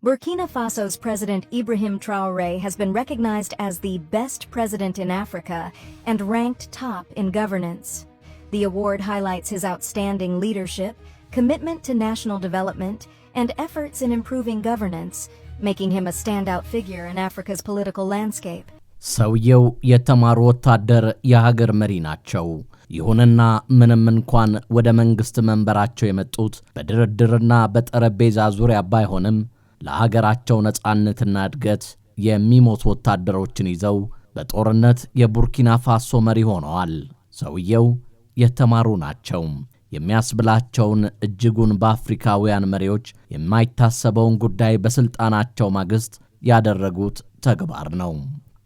Burkina Faso's President Ibrahim Traoré has been recognized as the best president in Africa and ranked top in governance. The award highlights his outstanding leadership, commitment to national development, and efforts in improving governance, making him a standout figure in Africa's political landscape. ሰውየው የተማሩ ወታደር የሀገር መሪ ናቸው። ይሁንና ምንም እንኳን ወደ መንግስት መንበራቸው የመጡት በድርድርና በጠረጴዛ ዙሪያ ባይሆንም ለሀገራቸው ነጻነትና እድገት የሚሞቱ ወታደሮችን ይዘው በጦርነት የቡርኪና ፋሶ መሪ ሆነዋል። ሰውየው የተማሩ ናቸው። የሚያስብላቸውን እጅጉን በአፍሪካውያን መሪዎች የማይታሰበውን ጉዳይ በስልጣናቸው ማግስት ያደረጉት ተግባር ነው።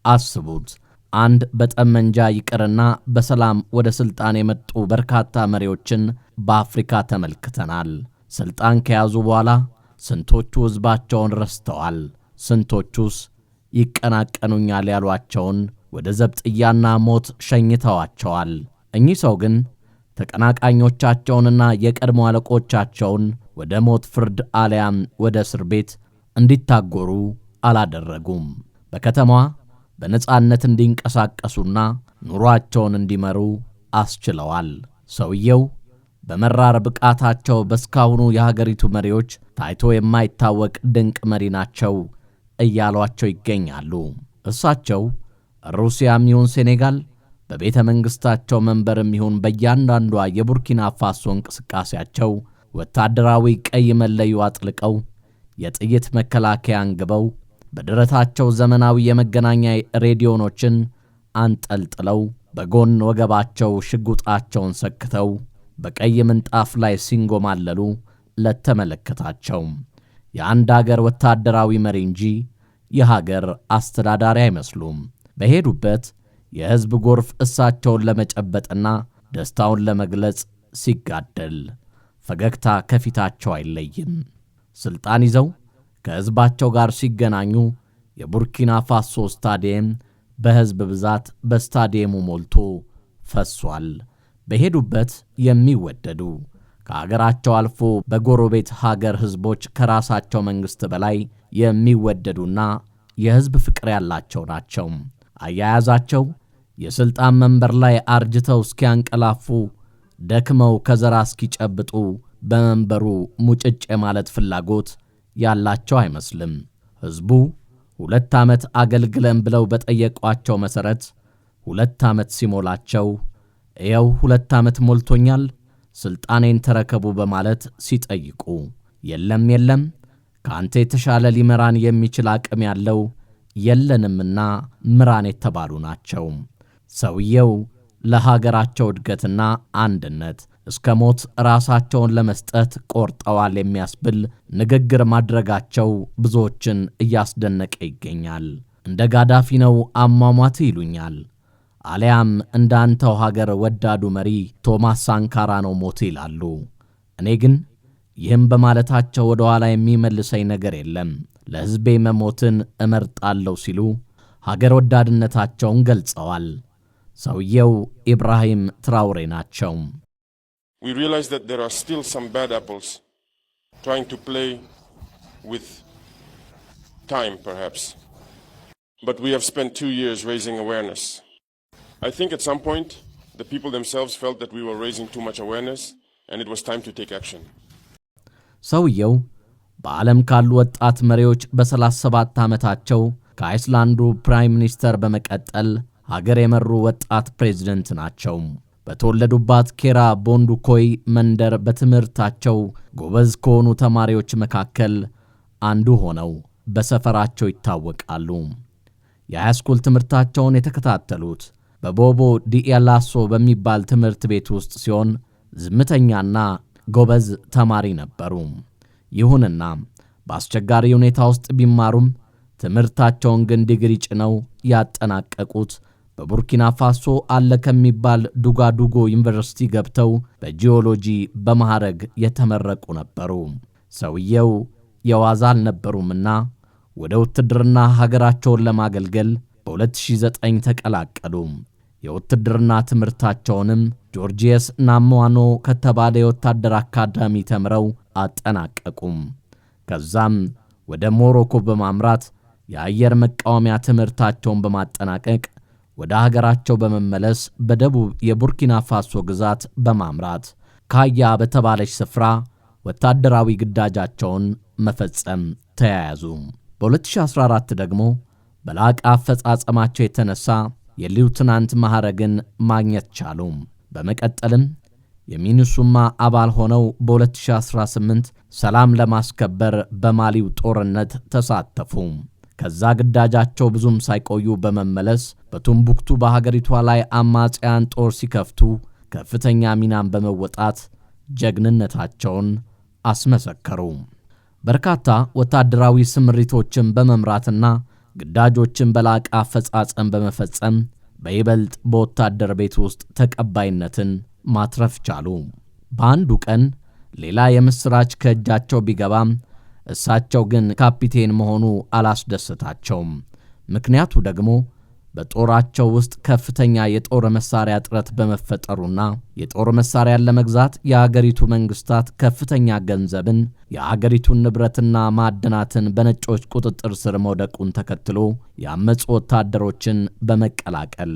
አስቡት፣ አንድ በጠመንጃ ይቅርና በሰላም ወደ ስልጣን የመጡ በርካታ መሪዎችን በአፍሪካ ተመልክተናል። ስልጣን ከያዙ በኋላ ስንቶቹ ህዝባቸውን ረስተዋል? ስንቶቹስ ይቀናቀኑኛል ያሏቸውን ወደ ዘብጥያና ሞት ሸኝተዋቸዋል? እኚህ ሰው ግን ተቀናቃኞቻቸውንና የቀድሞ አለቆቻቸውን ወደ ሞት ፍርድ አሊያም ወደ እስር ቤት እንዲታጎሩ አላደረጉም። በከተማዋ በነጻነት እንዲንቀሳቀሱና ኑሯቸውን እንዲመሩ አስችለዋል። ሰውየው በመራር ብቃታቸው በስካሁኑ የሀገሪቱ መሪዎች ታይቶ የማይታወቅ ድንቅ መሪ ናቸው እያሏቸው ይገኛሉ። እሳቸው ሩሲያም ይሁን ሴኔጋል በቤተ መንግስታቸው መንበርም ይሁን በእያንዳንዷ የቡርኪና ፋሶ እንቅስቃሴያቸው ወታደራዊ ቀይ መለዮ አጥልቀው የጥይት መከላከያ አንግበው በደረታቸው ዘመናዊ የመገናኛ ሬዲዮኖችን አንጠልጥለው በጎን ወገባቸው ሽጉጣቸውን ሰክተው በቀይ ምንጣፍ ላይ ሲንጎማለሉ ለተመለከታቸው የአንድ አገር ወታደራዊ መሪ እንጂ የሀገር አስተዳዳሪ አይመስሉም። በሄዱበት የህዝብ ጎርፍ እሳቸውን ለመጨበጥና ደስታውን ለመግለጽ ሲጋደል ፈገግታ ከፊታቸው አይለይም። ስልጣን ይዘው ከህዝባቸው ጋር ሲገናኙ የቡርኪና ፋሶ ስታዲየም በህዝብ ብዛት በስታዲየሙ ሞልቶ ፈሷል። በሄዱበት የሚወደዱ ከሀገራቸው አልፎ በጎረቤት ሀገር ህዝቦች ከራሳቸው መንግስት በላይ የሚወደዱና የህዝብ ፍቅር ያላቸው ናቸው። አያያዛቸው የስልጣን መንበር ላይ አርጅተው እስኪያንቀላፉ ደክመው ከዘራ እስኪጨብጡ በመንበሩ ሙጭጭ ማለት ፍላጎት ያላቸው አይመስልም። ህዝቡ 2 ዓመት አገልግለን ብለው በጠየቋቸው መሰረት 2 ዓመት ሲሞላቸው ያው 2 ዓመት ሞልቶኛል ስልጣኔን ተረከቡ በማለት ሲጠይቁ የለም ካንተ የተሻለ ሊመራን የሚችል አቅም ያለው የለንምና ምራን የተባሉ ናቸው። ሰውየው ለሀገራቸው እድገትና አንድነት እስከ ሞት ራሳቸውን ለመስጠት ቆርጠዋል የሚያስብል ንግግር ማድረጋቸው ብዙዎችን እያስደነቀ ይገኛል። እንደ ጋዳፊ ነው አሟሟት ይሉኛል፣ አሊያም እንዳንተው ሀገር ወዳዱ መሪ ቶማስ ሳንካራ ነው ሞት ይላሉ። እኔ ግን ይህም በማለታቸው ወደ ኋላ የሚመልሰኝ ነገር የለም፣ ለሕዝቤ መሞትን እመርጣለሁ ሲሉ ሀገር ወዳድነታቸውን ገልጸዋል። ሰውየው ኢብራሂም ትራውሬ ናቸው። We realize that there are still some bad apples trying to play with time, perhaps. But we have spent 2 years raising awareness. I think at some point, the people themselves felt that we were raising too much awareness, and it was time to take action. ሰውየው በዓለም ካሉ ወጣት መሪዎች በ37 ዓመታቸው ከአይስላንዱ ፕራይም ሚኒስተር በመቀጠል ሀገር የመሩ ወጣት ፕሬዝደንት ናቸው። በተወለዱባት ኬራ ቦንዱኮይ መንደር በትምህርታቸው ጎበዝ ከሆኑ ተማሪዎች መካከል አንዱ ሆነው በሰፈራቸው ይታወቃሉ። የሃይስኩል ትምህርታቸውን የተከታተሉት በቦቦ ዲኤላሶ በሚባል ትምህርት ቤት ውስጥ ሲሆን ዝምተኛና ጎበዝ ተማሪ ነበሩ። ይሁንና በአስቸጋሪ ሁኔታ ውስጥ ቢማሩም ትምህርታቸውን ግን ዲግሪ ጭነው ያጠናቀቁት በቡርኪና ፋሶ አለ ከሚባል ዱጋዱጎ ዩኒቨርሲቲ ገብተው በጂኦሎጂ በማዕረግ የተመረቁ ነበሩ። ሰውየው የዋዛ አልነበሩምና ወደ ውትድርና ሀገራቸውን ለማገልገል በ2009 ተቀላቀሉ። የውትድርና ትምህርታቸውንም ጆርጂየስ ናሞዋኖ ከተባለ የወታደር አካዳሚ ተምረው አጠናቀቁ። ከዛም ወደ ሞሮኮ በማምራት የአየር መቃወሚያ ትምህርታቸውን በማጠናቀቅ ወደ ሀገራቸው በመመለስ በደቡብ የቡርኪና ፋሶ ግዛት በማምራት ካያ በተባለች ስፍራ ወታደራዊ ግዳጃቸውን መፈጸም ተያያዙ። በ2014 ደግሞ በላቀ አፈጻጸማቸው የተነሳ የሊውትናንት ማዕረግን ማግኘት ቻሉ። በመቀጠልም የሚኒሱማ አባል ሆነው በ2018 ሰላም ለማስከበር በማሊው ጦርነት ተሳተፉ። ከዛ ግዳጃቸው ብዙም ሳይቆዩ በመመለስ በቱምቡክቱ በሀገሪቷ ላይ አማጽያን ጦር ሲከፍቱ ከፍተኛ ሚናን በመወጣት ጀግንነታቸውን አስመሰከሩ። በርካታ ወታደራዊ ስምሪቶችን በመምራትና ግዳጆችን በላቀ አፈጻጸም በመፈጸም በይበልጥ በወታደር ቤት ውስጥ ተቀባይነትን ማትረፍ ቻሉ። በአንዱ ቀን ሌላ የምስራች ከእጃቸው ቢገባም እሳቸው ግን ካፒቴን መሆኑ አላስደሰታቸውም። ምክንያቱ ደግሞ በጦራቸው ውስጥ ከፍተኛ የጦር መሳሪያ እጥረት በመፈጠሩና የጦር መሳሪያን ለመግዛት የአገሪቱ መንግስታት ከፍተኛ ገንዘብን፣ የአገሪቱን ንብረትና ማዕድናትን በነጮች ቁጥጥር ስር መውደቁን ተከትሎ ያመጹ ወታደሮችን በመቀላቀል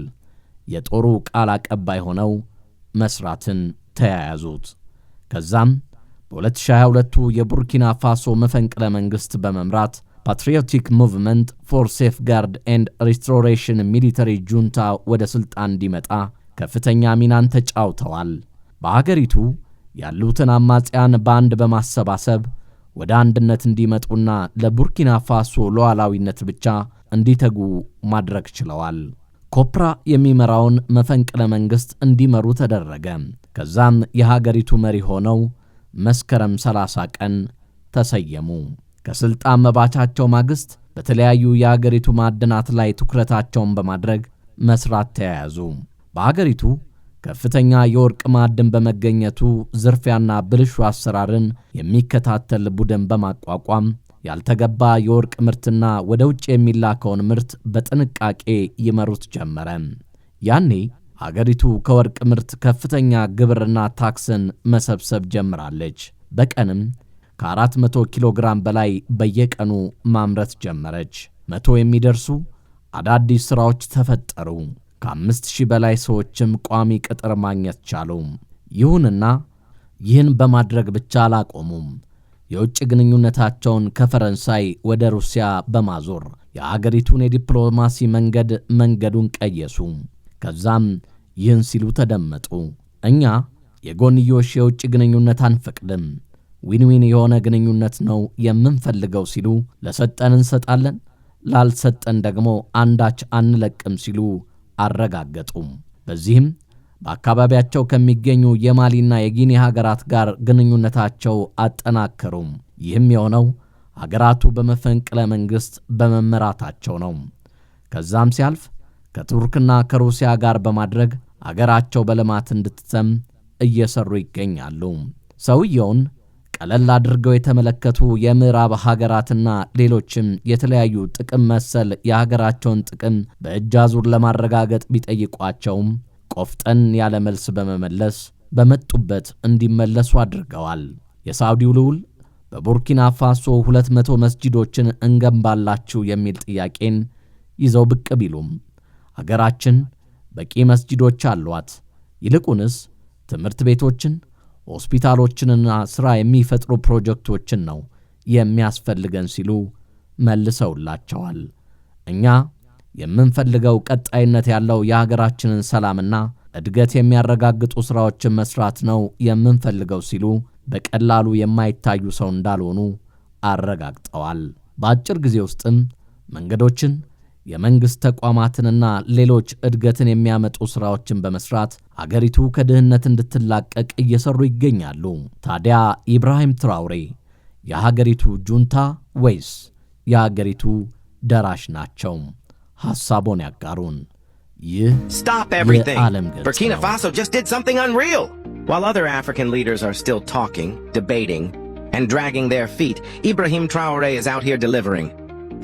የጦሩ ቃል አቀባይ ሆነው መስራትን ተያያዙት። ከዛም በ2022 የቡርኪና ፋሶ መፈንቅለ መንግስት በመምራት ፓትሪዮቲክ ሙቭመንት ፎር ሴፍጋርድ ኤንድ ሪስቶሬሽን ሚሊተሪ ጁንታ ወደ ስልጣን እንዲመጣ ከፍተኛ ሚናን ተጫውተዋል። በአገሪቱ ያሉትን አማጽያን በአንድ በማሰባሰብ ወደ አንድነት እንዲመጡና ለቡርኪና ፋሶ ሉዓላዊነት ብቻ እንዲተጉ ማድረግ ችለዋል። ኮፕራ የሚመራውን መፈንቅለ መንግስት እንዲመሩ ተደረገ። ከዛም የሀገሪቱ መሪ ሆነው መስከረም 30 ቀን ተሰየሙ። ከስልጣን መባቻቸው ማግስት በተለያዩ የአገሪቱ ማዕድናት ላይ ትኩረታቸውን በማድረግ መስራት ተያያዙ። በአገሪቱ ከፍተኛ የወርቅ ማዕድን በመገኘቱ ዝርፊያና ብልሹ አሰራርን የሚከታተል ቡድን በማቋቋም ያልተገባ የወርቅ ምርትና ወደ ውጭ የሚላከውን ምርት በጥንቃቄ ይመሩት ጀመረ። ያኔ አገሪቱ ከወርቅ ምርት ከፍተኛ ግብርና ታክስን መሰብሰብ ጀምራለች። በቀንም ከ400 ኪሎ ግራም በላይ በየቀኑ ማምረት ጀመረች። 100 የሚደርሱ አዳዲስ ሥራዎች ተፈጠሩ። ከ5000 በላይ ሰዎችም ቋሚ ቅጥር ማግኘት ቻሉ። ይሁንና ይህን በማድረግ ብቻ አላቆሙም። የውጭ ግንኙነታቸውን ከፈረንሳይ ወደ ሩሲያ በማዞር የአገሪቱን የዲፕሎማሲ መንገዱን ቀየሱ። ከዛም ይህን ሲሉ ተደመጡ። እኛ የጎንዮሽ የውጭ ግንኙነት አንፈቅድም፣ ዊን-ዊን የሆነ ግንኙነት ነው የምንፈልገው ሲሉ ለሰጠን እንሰጣለን፣ ላልሰጠን ደግሞ አንዳች አንለቅም ሲሉ አረጋገጡ። በዚህም በአካባቢያቸው ከሚገኙ የማሊና የጊኒ ሀገራት ጋር ግንኙነታቸው አጠናከሩ። ይህም የሆነው ሀገራቱ በመፈንቅለ መንግስት በመመራታቸው ነው። ከዛም ሲያልፍ ከቱርክና ከሩሲያ ጋር በማድረግ አገራቸው በልማት እንድትተም እየሰሩ ይገኛሉ። ሰውየውን ቀለል አድርገው የተመለከቱ የምዕራብ ሀገራትና ሌሎችም የተለያዩ ጥቅም መሰል የሀገራቸውን ጥቅም በእጅ አዙር ለማረጋገጥ ቢጠይቋቸውም ቆፍጠን ያለ መልስ በመመለስ በመጡበት እንዲመለሱ አድርገዋል። የሳውዲው ልዑል በቡርኪና ፋሶ 200 መስጂዶችን እንገንባላችሁ የሚል ጥያቄን ይዘው ብቅ ቢሉም አገራችን በቂ መስጂዶች አሏት፣ ይልቁንስ ትምህርት ቤቶችን፣ ሆስፒታሎችንና ሥራ የሚፈጥሩ ፕሮጀክቶችን ነው የሚያስፈልገን ሲሉ መልሰውላቸዋል። እኛ የምንፈልገው ቀጣይነት ያለው የሀገራችንን ሰላምና እድገት የሚያረጋግጡ ሥራዎችን መስራት ነው የምንፈልገው ሲሉ በቀላሉ የማይታዩ ሰው እንዳልሆኑ አረጋግጠዋል። በአጭር ጊዜ ውስጥም መንገዶችን፣ የመንግሥት ተቋማትንና ሌሎች እድገትን የሚያመጡ ሥራዎችን በመስራት አገሪቱ ከድህነት እንድትላቀቅ እየሰሩ ይገኛሉ። ታዲያ ኢብራሂም ትራውሬ የሀገሪቱ ጁንታ ወይስ የሀገሪቱ ደራሽ ናቸው? ሐሳቦን ያጋሩን። ይህ የዓለም ገጽ ነው። Burkina Faso just did something unreal. While other African leaders are still talking, debating, and dragging their feet, Ibrahim Traoré is out here delivering.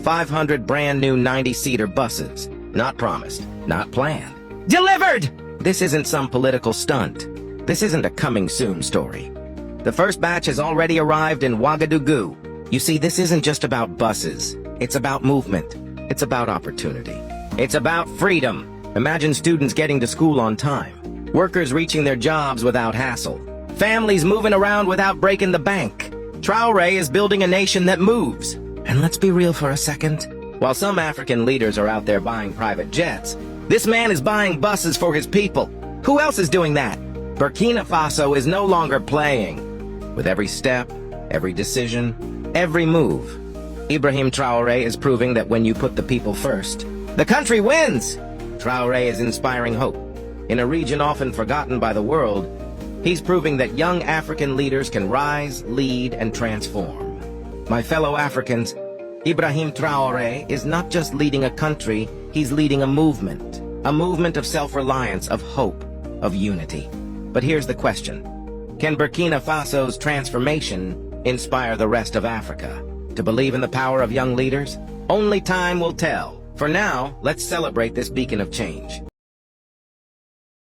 500 brand new 90-seater buses. Not promised, not planned. Delivered! This isn't some political stunt. This isn't a coming soon story. The first batch has already arrived in Ouagadougou, You see, this isn't just about buses. It's about movement. It's about opportunity. It's about freedom. Imagine students getting to school on time. Workers reaching their jobs without hassle. Families moving around without breaking the bank. Traoré is building a nation that moves. And let's be real for a second. While some African leaders are out there buying private jets, this man is buying buses for his people. Who else is doing that? Burkina Faso is no longer playing. With every step, every decision, every move, Ibrahim Traoré is proving that when you put the people first, the country wins. Traoré is inspiring hope. In a region often forgotten by the world, he's proving that young African leaders can rise, lead, and transform. My fellow Africans, Ibrahim Traoré is not just leading a country, he's leading a movement of self-reliance, of hope, of unity. But here's the question. Can Burkina Faso's transformation inspire the rest of Africa to believe in the power of young leaders? Only time will tell. For now, let's celebrate this beacon of change.